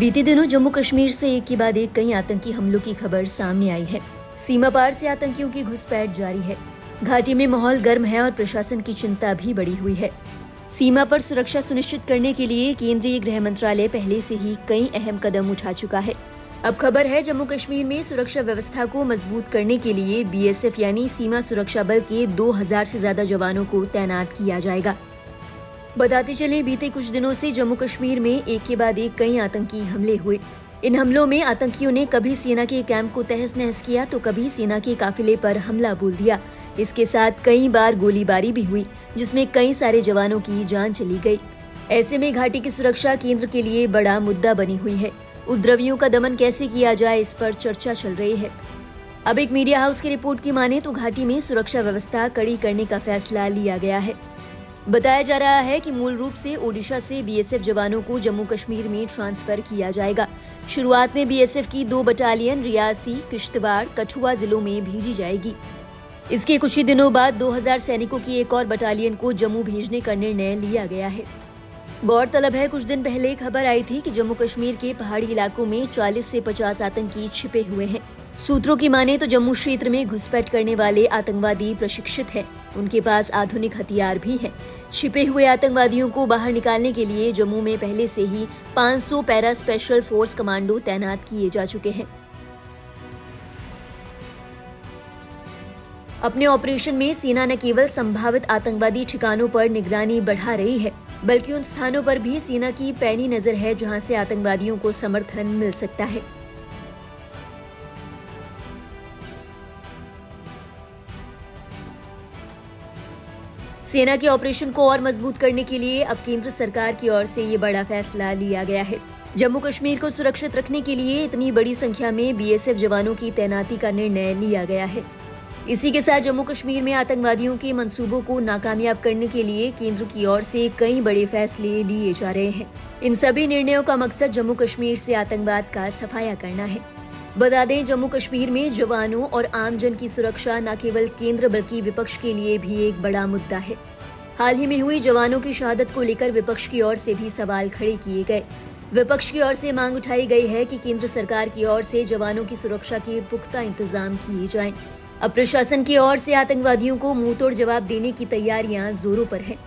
बीते दिनों जम्मू कश्मीर से एक के बाद एक कई आतंकी हमलों की खबर सामने आई है। सीमा पार से आतंकियों की घुसपैठ जारी है। घाटी में माहौल गर्म है और प्रशासन की चिंता भी बढ़ी हुई है। सीमा पर सुरक्षा सुनिश्चित करने के लिए केंद्रीय गृह मंत्रालय पहले से ही कई अहम कदम उठा चुका है। अब खबर है जम्मू कश्मीर में सुरक्षा व्यवस्था को मजबूत करने के लिए बीएसएफ यानी सीमा सुरक्षा बल के 2000 से ज्यादा जवानों को तैनात किया जाएगा। बताते चले बीते कुछ दिनों से जम्मू कश्मीर में एक के बाद एक कई आतंकी हमले हुए। इन हमलों में आतंकियों ने कभी सेना के कैंप को तहस नहस किया तो कभी सेना के काफिले पर हमला बोल दिया। इसके साथ कई बार गोलीबारी भी हुई जिसमें कई सारे जवानों की जान चली गई। ऐसे में घाटी की सुरक्षा केंद्र के लिए बड़ा मुद्दा बनी हुई है। उपद्रवियों का दमन कैसे किया जाए इस पर चर्चा चल रही है। अब एक मीडिया हाउस की रिपोर्ट की माने तो घाटी में सुरक्षा व्यवस्था कड़ी करने का फैसला लिया गया है। बताया जा रहा है कि मूल रूप से ओडिशा से बीएसएफ जवानों को जम्मू कश्मीर में ट्रांसफर किया जाएगा। शुरुआत में बीएसएफ की 2 बटालियन रियासी, किश्तवाड़, कठुआ जिलों में भेजी जाएगी। इसके कुछ ही दिनों बाद 2000 सैनिकों की एक और बटालियन को जम्मू भेजने का निर्णय लिया गया है। गौरतलब है कुछ दिन पहले खबर आई थी कि जम्मू कश्मीर के पहाड़ी इलाकों में 40 से 50 आतंकी छिपे हुए हैं। सूत्रों की माने तो जम्मू क्षेत्र में घुसपैठ करने वाले आतंकवादी प्रशिक्षित हैं। उनके पास आधुनिक हथियार भी हैं। छिपे हुए आतंकवादियों को बाहर निकालने के लिए जम्मू में पहले से ही 500 पैरा स्पेशल फोर्स कमांडो तैनात किए जा चुके हैं। अपने ऑपरेशन में सेना न केवल संभावित आतंकवादी ठिकानों पर निगरानी बढ़ा रही है बल्कि उन स्थानों पर भी सेना की पैनी नजर है जहां से आतंकवादियों को समर्थन मिल सकता है। सेना के ऑपरेशन को और मजबूत करने के लिए अब केंद्र सरकार की ओर से ये बड़ा फैसला लिया गया है। जम्मू कश्मीर को सुरक्षित रखने के लिए इतनी बड़ी संख्या में बीएसएफ जवानों की तैनाती का निर्णय लिया गया है। इसी के साथ जम्मू कश्मीर में आतंकवादियों के मंसूबों को नाकामयाब करने के लिए केंद्र की ओर से कई बड़े फैसले लिए जा रहे हैं। इन सभी निर्णयों का मकसद जम्मू कश्मीर से आतंकवाद का सफाया करना है। बता दें जम्मू कश्मीर में जवानों और आमजन की सुरक्षा न केवल केंद्र बल्कि विपक्ष के लिए भी एक बड़ा मुद्दा है। हाल ही में हुई जवानों की शहादत को लेकर विपक्ष की ओर से भी सवाल खड़े किए गए। विपक्ष की ओर से मांग उठाई गई है कि केंद्र सरकार की ओर से जवानों की सुरक्षा के पुख्ता इंतजाम किए जाएं। अब प्रशासन की ओर से आतंकवादियों को मुंहतोड़ जवाब देने की तैयारियां जोरों पर हैं।